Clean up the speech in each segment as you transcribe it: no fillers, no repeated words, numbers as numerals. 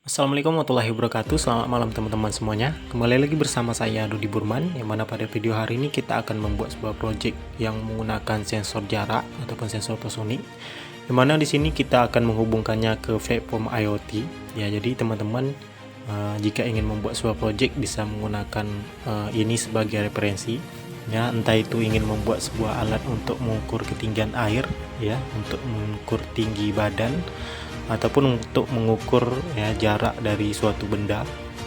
Assalamualaikum warahmatullahi wabarakatuh. Selamat malam teman-teman semuanya. Kembali lagi bersama saya Dodi Burman, yang mana pada video hari ini kita akan membuat sebuah project yang menggunakan sensor jarak ataupun sensor ultrasonik. Yang mana di sini kita akan menghubungkannya ke platform IoT. Ya, jadi teman-teman jika ingin membuat sebuah project bisa menggunakan ini sebagai referensi. Ya, entah itu ingin membuat sebuah alat untuk mengukur ketinggian air, ya, untuk mengukur tinggi badan, ataupun untuk mengukur ya jarak dari suatu benda.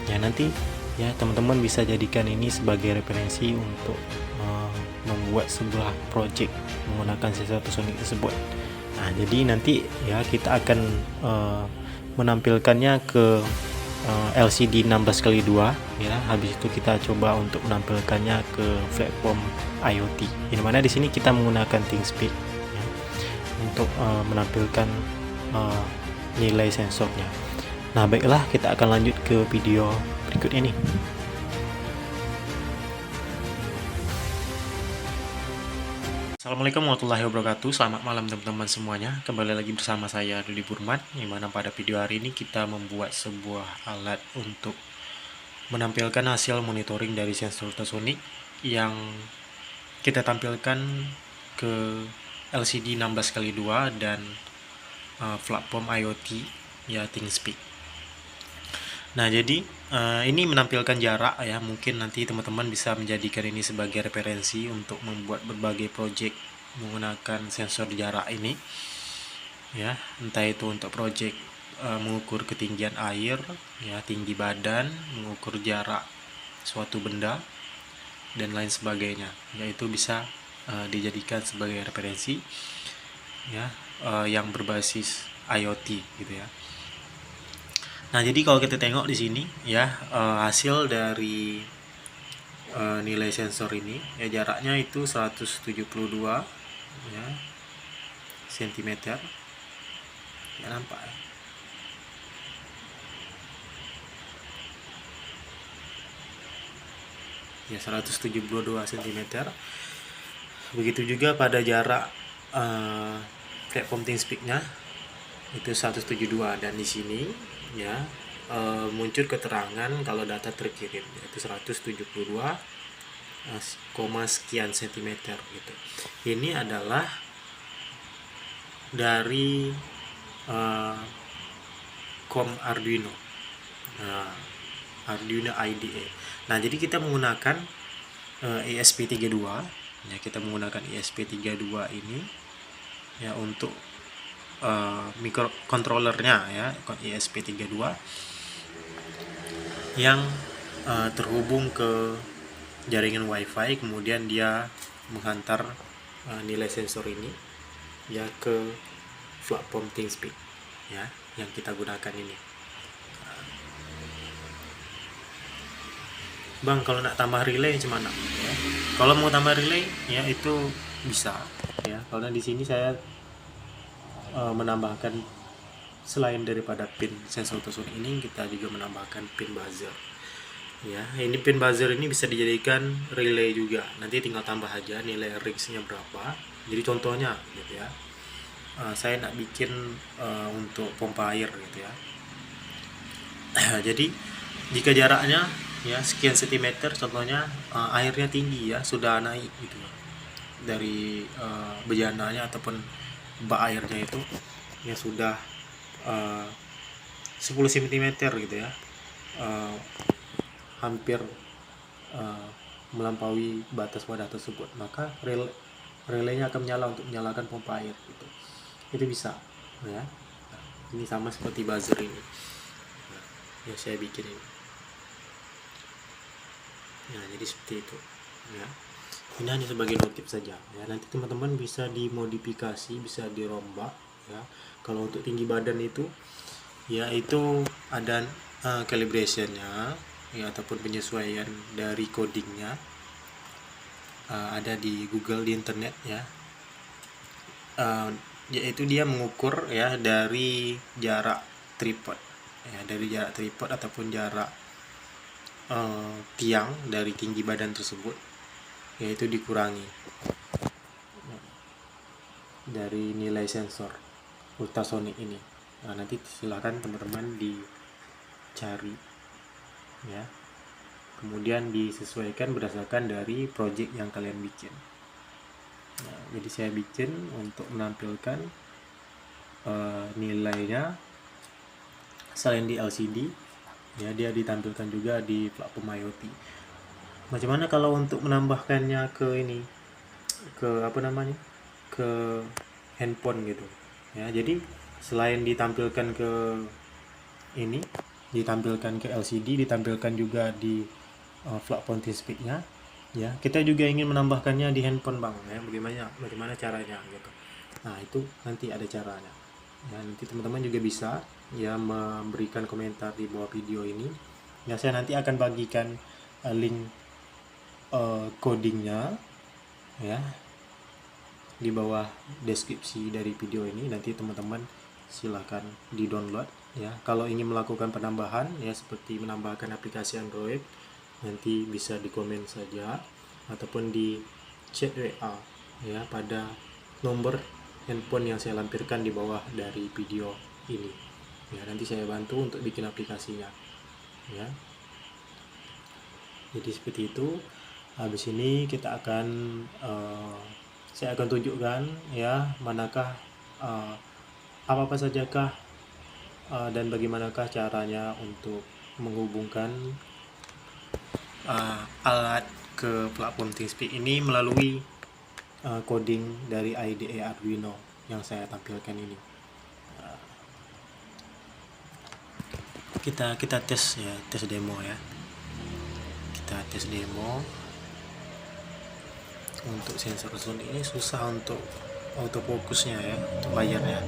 Ya, nanti ya teman-teman bisa jadikan ini sebagai referensi untuk membuat sebuah project menggunakan sensor ultrasonik tersebut. Nah, jadi nanti ya kita akan menampilkannya ke LCD 16x2 ya. Habis itu kita coba untuk menampilkannya ke platform IoT. Di mana di sini kita menggunakan ThinkSpeak ya, untuk menampilkan nilai sensornya. Nah, baiklah, kita akan lanjut ke video berikut ini. Assalamualaikum warahmatullahi wabarakatuh. Selamat malam teman-teman semuanya. Kembali lagi bersama saya Dodi Burman, yang mana pada video hari ini kita membuat sebuah alat untuk menampilkan hasil monitoring dari sensor ultrasonik yang kita tampilkan ke LCD 16x2 dan platform IoT ya, ThinkSpeak. Nah, jadi ini menampilkan jarak ya. Mungkin nanti teman-teman bisa menjadikan ini sebagai referensi untuk membuat berbagai project menggunakan sensor jarak ini ya. Entah itu untuk project mengukur ketinggian air ya, tinggi badan, mengukur jarak suatu benda dan lain sebagainya. Yaitu bisa dijadikan sebagai referensi ya, yang berbasis IoT gitu ya. Nah, jadi kalau kita tengok di sini ya, hasil dari nilai sensor ini ya, jaraknya itu 172 ya, cm ya, nampak ya, 172 cm. Begitu juga pada jarak platform ThinkSpeak-nya itu 172, dan di sini ya muncul keterangan kalau data terkirim yaitu 172, sekian sentimeter gitu. Ini adalah dari COM Arduino, Arduino IDE. Nah, jadi kita menggunakan ESP32 ya, kita menggunakan ESP32 ini ya untuk microcontrollernya ya, ESP32 yang terhubung ke jaringan WiFi, kemudian dia menghantar nilai sensor ini ya ke platform ThinkSpeak ya, yang kita gunakan ini. Bang, kalau nak tambah relay gimana ya? Kalau mau tambah relay ya itu bisa ya, karena di sini saya menambahkan selain daripada pin sensor ultrasonik ini, kita juga menambahkan pin buzzer ya. Ini pin buzzer ini bisa dijadikan relay juga, nanti tinggal tambah aja nilai ringsnya berapa. Jadi contohnya gitu ya, saya nak bikin untuk pompa air gitu ya. Jadi jika jaraknya ya sekian sentimeter, contohnya airnya tinggi ya, sudah naik gitu dari bejananya ataupun bak airnya itu ya, sudah 10 cm gitu ya, hampir melampaui batas wadah tersebut, maka relaynya akan menyala untuk menyalakan pompa air gitu. Itu bisa ya. Ini sama seperti buzzer ini ya, saya bikin ini ya, jadi seperti itu ya. Ini hanya sebagai notif saja ya, nanti teman-teman bisa dimodifikasi, bisa dirombak ya. Kalau untuk tinggi badan itu ya, itu ada calibrationnya ya, ataupun penyesuaian dari codingnya, ada di Google, di internet ya. Yaitu dia mengukur ya dari jarak tripod ya, dari jarak tripod ataupun jarak tiang dari tinggi badan tersebut, yaitu dikurangi dari nilai sensor ultrasonik ini. Nah, nanti silahkan teman-teman cari ya, kemudian disesuaikan berdasarkan dari project yang kalian bikin. Nah, jadi saya bikin untuk menampilkan nilainya selain di LCD ya, dia ditampilkan juga di platform IoT. Macam mana kalau untuk menambahkannya ke ini, ke apa namanya, ke handphone gitu ya. Jadi selain ditampilkan ke ini, ditampilkan ke LCD, ditampilkan juga di platform TeamSpeak-nya ya, kita juga ingin menambahkannya di handphone bang ya. Bagaimana caranya gitu. Nah itu nanti ada caranya ya, nanti teman-teman juga bisa ya memberikan komentar di bawah video ini ya. Saya nanti akan bagikan link codingnya ya di bawah deskripsi dari video ini. Nanti teman-teman silahkan di download ya. Kalau ingin melakukan penambahan ya, seperti menambahkan aplikasi Android, nanti bisa di komen saja ataupun di chat WA ya pada nomor handphone yang saya lampirkan di bawah dari video ini ya. Nanti saya bantu untuk bikin aplikasinya ya. Jadi seperti itu. Habis ini kita akan saya akan tunjukkan ya manakah apa sajakah dan bagaimanakah caranya untuk menghubungkan alat ke platform TeamSpeak ini melalui coding dari IDE Arduino yang saya tampilkan ini. Kita tes ya, tes demo ya. Kita tes demo. Untuk sensor zoom ini susah untuk autofocusnya ya, untuk layarnya.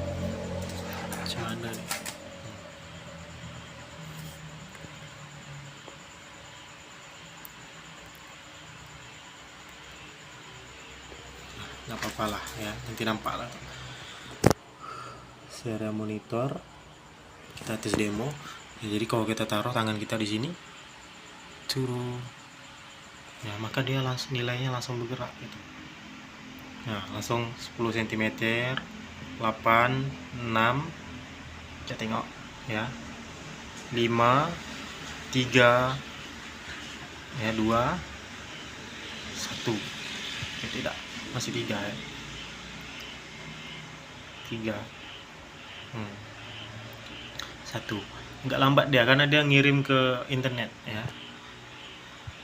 Macam mana nih? Nggak apa-apa lah ya, nanti nampak lah. Serial monitor, kita tes demo ya. Jadi kalau kita taruh tangan kita di sini, turun ya, maka dia langsung nilainya langsung bergerak gitu. Nah langsung 10 cm, 8, 6, kita tengok ya, 5, 3 ya, 2, 1 ya, tidak, masih 3 ya, 3, 1. Nggak lambat dia karena dia ngirim ke internet ya.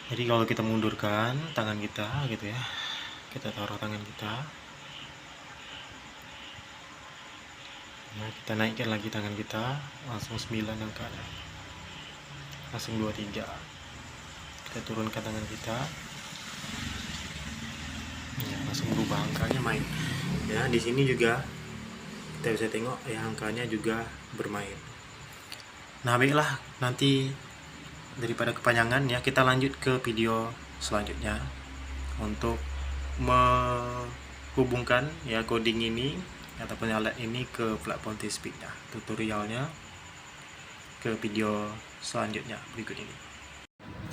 Jadi kalau kita mundurkan tangan kita gitu ya, kita taruh tangan kita, nah kita naikkan lagi tangan kita, langsung 9 angkanya, langsung 23. Kita turunkan tangan kita ya, langsung berubah angkanya, main ya. Di sini juga kita bisa tengok ya, angkanya juga bermain. Nah baiklah, nanti daripada kepanjangan ya, kita lanjut ke video selanjutnya untuk menghubungkan ya coding ini ataupun alat ini ke platform TeamSpeak ya. Tutorialnya ke video selanjutnya berikut ini.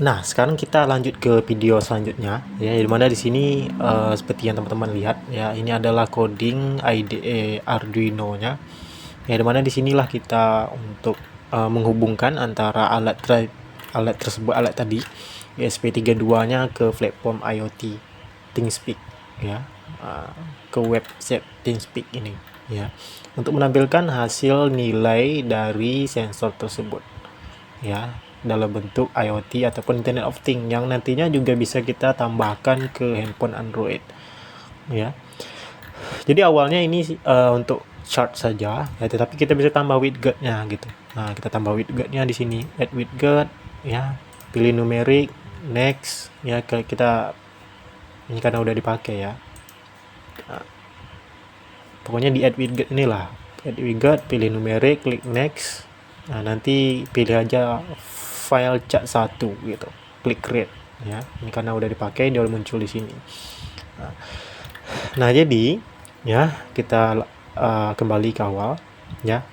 Nah sekarang kita lanjut ke video selanjutnya ya, dimana di sini seperti yang teman-teman lihat ya, ini adalah coding IDE Arduino nya ya, dimana disinilah kita untuk menghubungkan antara alat tersebut, alat tadi ESP32 nya ke platform IoT TeamSpeak ya, ke website TeamSpeak ini ya, untuk menampilkan hasil nilai dari sensor tersebut ya, dalam bentuk IoT ataupun Internet of Things yang nantinya juga bisa kita tambahkan ke handphone Android ya. Jadi awalnya ini untuk chart saja ya, tetapi kita bisa tambah widget-nya gitu. Nah kita tambah widget-nya di sini, add widget ya, pilih numerik, next ya, kita ini karena udah dipakai ya. Nah, pokoknya di add widget inilah, add widget, pilih numerik, klik next. Nah nanti pilih aja file cat 1 gitu, klik create ya, ini karena udah dipakai dia udah muncul di sini. Nah jadi ya kita kembali ke awal ya.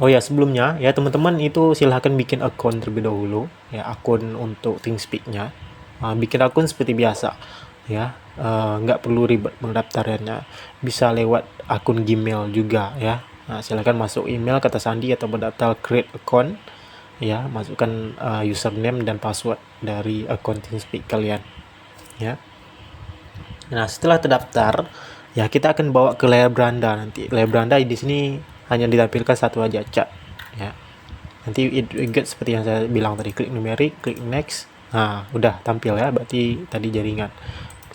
Oh ya sebelumnya ya teman-teman itu silahkan bikin akun terlebih dahulu ya, akun untuk TeamSpeak-nya. Bikin akun seperti biasa ya, nggak perlu ribet pendaftarannya, bisa lewat akun Gmail juga ya. Nah, silakan masuk email, kata sandi atau daftar create account ya, masukkan username dan password dari akun TeamSpeak kalian ya. Nah, setelah terdaftar ya, kita akan bawa ke layar beranda. Nanti layar beranda di sini hanya ditampilkan satu aja, chat ya. Nanti ingat seperti yang saya bilang tadi, klik numerik, klik next. Nah, udah tampil ya, berarti tadi jaringan.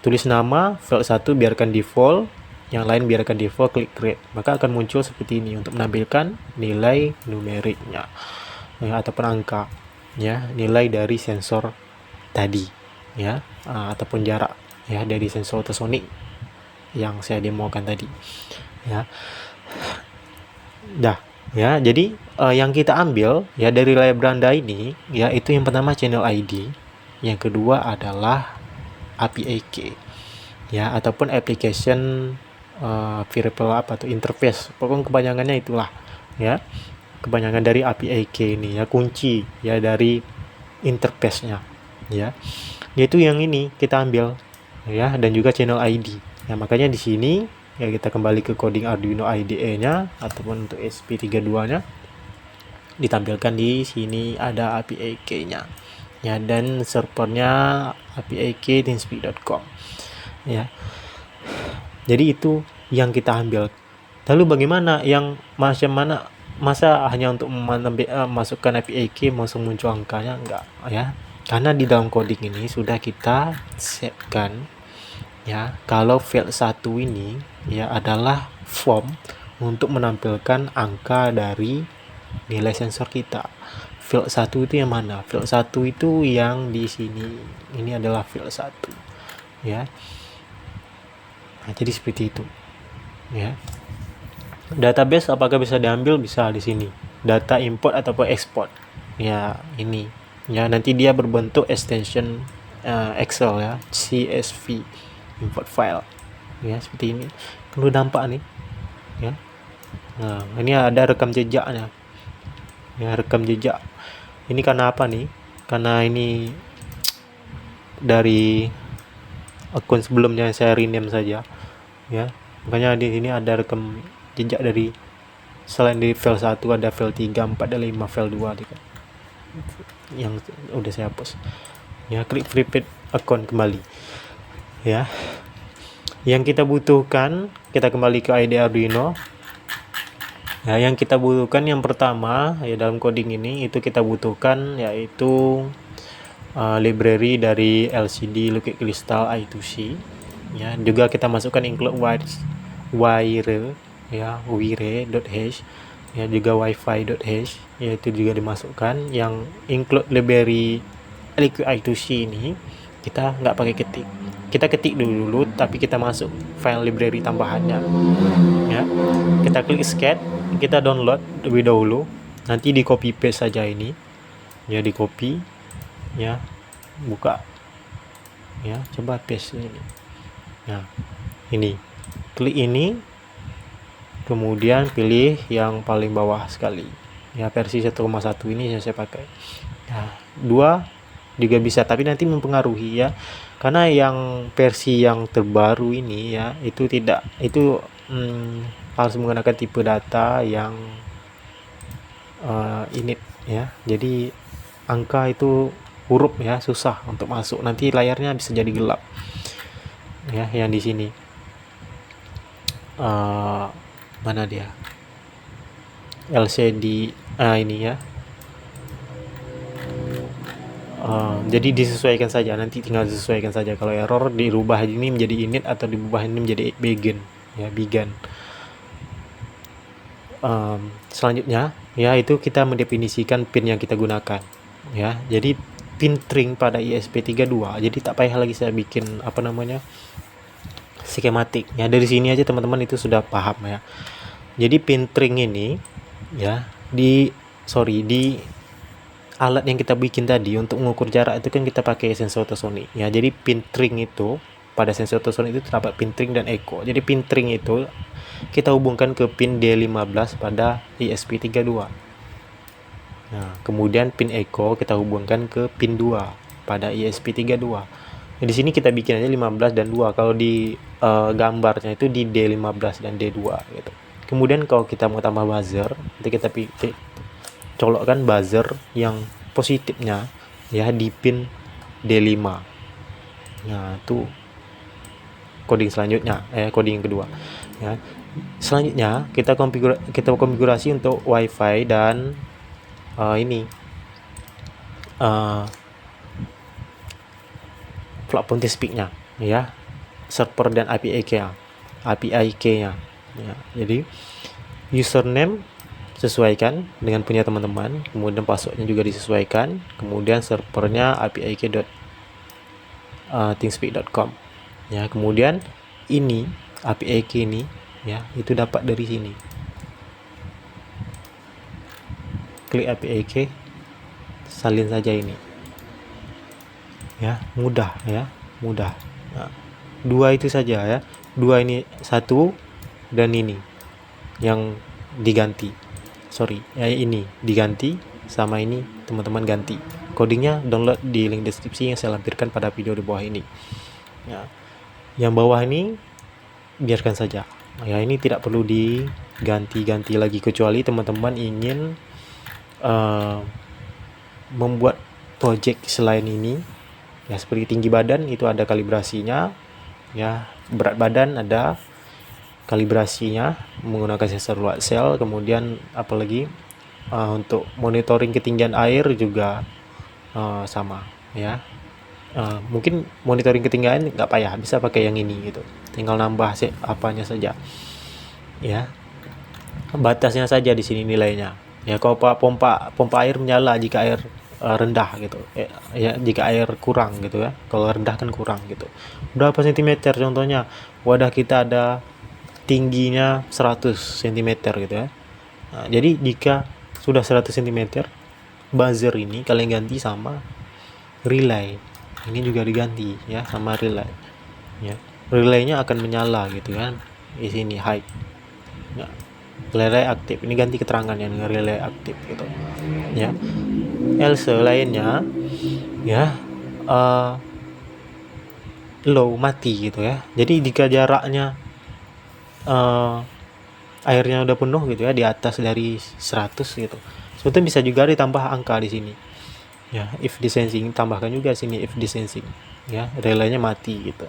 Tulis nama, file 1 biarkan default, yang lain biarkan default, klik create. Maka akan muncul seperti ini untuk menampilkan nilai numeriknya ya, ataupun angka ya, nilai dari sensor tadi ya, ataupun jarak ya dari sensor ultrasonic yang saya demokan tadi ya. Dah ya, jadi yang kita ambil ya dari layar beranda ini ya, itu yang pertama channel ID, yang kedua adalah API key ya, ataupun application variable apa tuh, interface, pokoknya kepanjangannya itulah ya, kepanjangan dari API key ini ya, kunci ya dari interface-nya ya, yaitu yang ini kita ambil ya, dan juga channel ID ya. Makanya di sini ya kita kembali ke coding Arduino IDE-nya ataupun untuk ESP32-nya, ditampilkan di sini ada API key-nya ya, dan servernya API key teamspeak.com ya. Jadi itu yang kita ambil. Lalu bagaimana yang masa hanya untuk masukkan API key langsung muncul angkanya? Enggak ya, karena di dalam coding ini sudah kita setkan ya, kalau field 1 ini ya adalah form untuk menampilkan angka dari nilai sensor kita. Field 1 itu yang mana? Field 1 itu yang di sini. Ini adalah field 1 ya. Nah, jadi seperti itu ya. Database apakah bisa diambil? Bisa di sini. Data import ataupun export. Ya, ini. Ya, nanti dia berbentuk extension Excel ya, CSV, import file. Ya, seperti ini. Perlu dampak nih. Ya. Nah, ini ada rekam jejaknya. Ya, rekam jejak. Ini karena apa nih? Karena ini dari akun sebelumnya saya rename saja. Ya. Makanya di sini ada rekam jejak dari, selain di file 1 ada file 3, 4, dan 5, file 2 juga yang udah saya hapus ya. Klik prepare account kembali ya. Yang kita butuhkan, kita kembali ke IDE Arduino ya. Yang kita butuhkan yang pertama ya, dalam coding ini itu kita butuhkan yaitu library dari LCD Liquid Crystal I2C ya. Juga kita masukkan include wire ya, wire.h ya, juga wifi.h ya, itu juga dimasukkan. Yang include library Liquid I2C ini kita nggak pakai ketik, kita ketik dulu tapi kita masuk file library tambahannya ya. Kita klik scan, kita download lebih dahulu, nanti di copy paste saja ini ya, di copy ya, buka ya, coba paste ini. Nah, ini klik ini, kemudian pilih yang paling bawah sekali ya, versi 1,1 ini yang saya pakai ya. 2 juga bisa, tapi nanti mempengaruhi ya, karena yang versi yang terbaru ini ya, itu tidak, itu harus menggunakan tipe data yang init ya. Jadi angka itu huruf ya, susah untuk masuk, nanti layarnya bisa jadi gelap ya. Yang di sini mana dia, LCD ini ya. Jadi disesuaikan saja, nanti tinggal disesuaikan saja. Kalau error dirubah ini menjadi init atau dirubah ini menjadi begin ya, begin. Selanjutnya ya, itu kita mendefinisikan pin yang kita gunakan ya. Jadi pin string pada ESP32, jadi tak payah lagi saya bikin apa namanya, skematik ya. Dari sini aja teman-teman itu sudah paham ya. Jadi pin string ini ya, di alat yang kita bikin tadi untuk mengukur jarak itu kan kita pakai sensor ultrasonic ya. Jadi pin string itu, pada sensor ultrasonic itu terdapat pin string dan echo. Jadi pin string itu kita hubungkan ke pin D15 pada ESP32. Nah, kemudian pin echo kita hubungkan ke pin 2 pada ESP32. Nah, di sini kita bikin aja 15 dan 2. Kalau di gambarnya itu di D15 dan D2 gitu. Kemudian kalau kita mau tambah buzzer, nanti kita colokkan buzzer yang positifnya ya di pin D5. Nah, itu coding selanjutnya, coding yang kedua. Ya. Selanjutnya kita konfigurasi untuk WiFi dan platform TeamSpeak-nya, ya, server dan API key-nya. Ya, jadi username sesuaikan dengan punya teman-teman, kemudian passwordnya juga disesuaikan, kemudian servernya API key teamspeak.com. Ya, kemudian ini API key ini ya itu dapat dari sini. Klik API key, salin saja ini. Ya, mudah ya, mudah. Nah, dua itu saja ya. Dua ini, satu dan ini yang diganti. Ini diganti sama ini teman-teman ganti. Codingnya download di link deskripsi yang saya lampirkan pada video di bawah ini. Ya. Yang bawah ini biarkan saja. Ya, ini tidak perlu diganti-ganti lagi kecuali teman-teman ingin membuat project selain ini. Ya, seperti tinggi badan itu ada kalibrasinya. Ya, berat badan ada kalibrasinya menggunakan sensor watt cell. Kemudian apalagi untuk monitoring ketinggian air juga sama ya. Mungkin monitoring ketinggian nggak payah, bisa pakai yang ini gitu, tinggal nambah apanya saja ya, batasnya saja di sini nilainya ya. Kalau pompa air menyala jika air rendah gitu ya, jika air kurang gitu ya, kalau rendah kan kurang gitu. Berapa sentimeter contohnya, wadah kita ada tingginya 100 cm gitu ya. Nah, jadi jika sudah 100 cm, buzzer ini kalian ganti sama relay. Ini juga diganti ya sama relay. Ya, relaynya akan menyala gitu kan. Di sini high. Ya, relay aktif. Ini ganti keterangannya dengan relay aktif gitu. Ya. Else lainnya ya low, mati gitu ya. Jadi jika jaraknya airnya udah penuh gitu ya, di atas dari 100 gitu, sebetulnya bisa juga ditambah angka di sini ya. If desensing, tambahkan juga sini if desensing ya, relaynya mati gitu.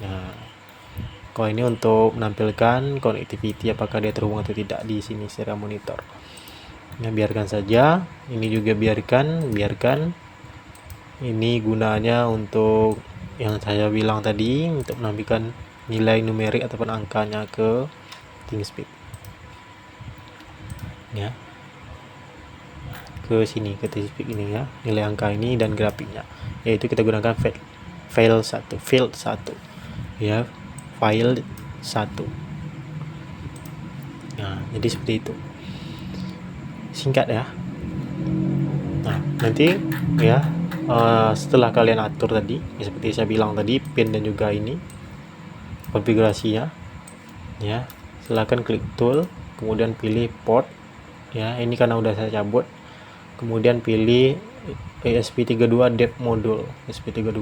Nah, kalau ini untuk menampilkan connectivity apakah dia terhubung atau tidak di sini secara monitor. Nah, biarkan saja. Ini juga biarkan. Ini gunanya untuk yang saya bilang tadi, untuk menampilkan nilai numerik ataupun angkanya ke TeamSpeak. Ya. Ke sini, ke TeamSpeak ini ya, nilai angka ini dan grafiknya. Yaitu kita gunakan field 1 ya, file 1. Nah, jadi seperti itu. Singkat ya. Nah, nanti ya setelah kalian atur tadi ya, seperti saya bilang tadi, pin dan juga ini konfigurasinya ya, silakan klik tool, kemudian pilih port ya. Ini karena udah saya cabut, kemudian pilih ESP32 depth module. ESP32,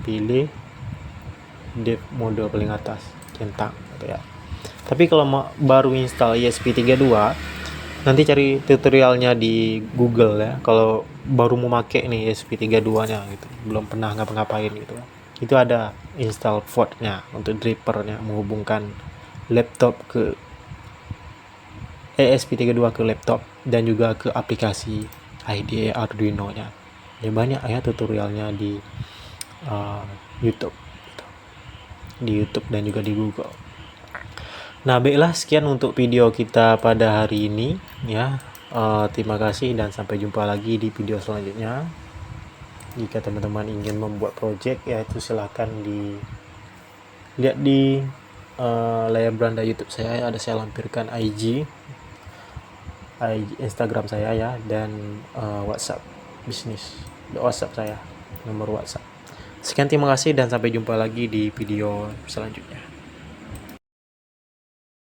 pilih depth module paling atas, centang gitu ya. Tapi kalau baru install ESP32, nanti cari tutorialnya di Google ya. Kalau baru mau pakai nih ESP32 nya gitu, belum pernah ngapa-ngapain gitu, itu ada install portnya untuk drivernya, menghubungkan laptop ke ESP32 ke laptop dan juga ke aplikasi IDE Arduino nya ya. Banyak ya tutorialnya di YouTube gitu. Di YouTube dan juga di Google. Nah, baiklah, sekian untuk video kita pada hari ini ya. Terima kasih dan sampai jumpa lagi di video selanjutnya. Jika teman-teman ingin membuat project ya, itu silahkan dilihat di layar beranda YouTube saya. Ada saya lampirkan IG Instagram saya ya, dan WhatsApp bisnis, WhatsApp saya, nomor WhatsApp. Sekian, terima kasih dan sampai jumpa lagi di video selanjutnya.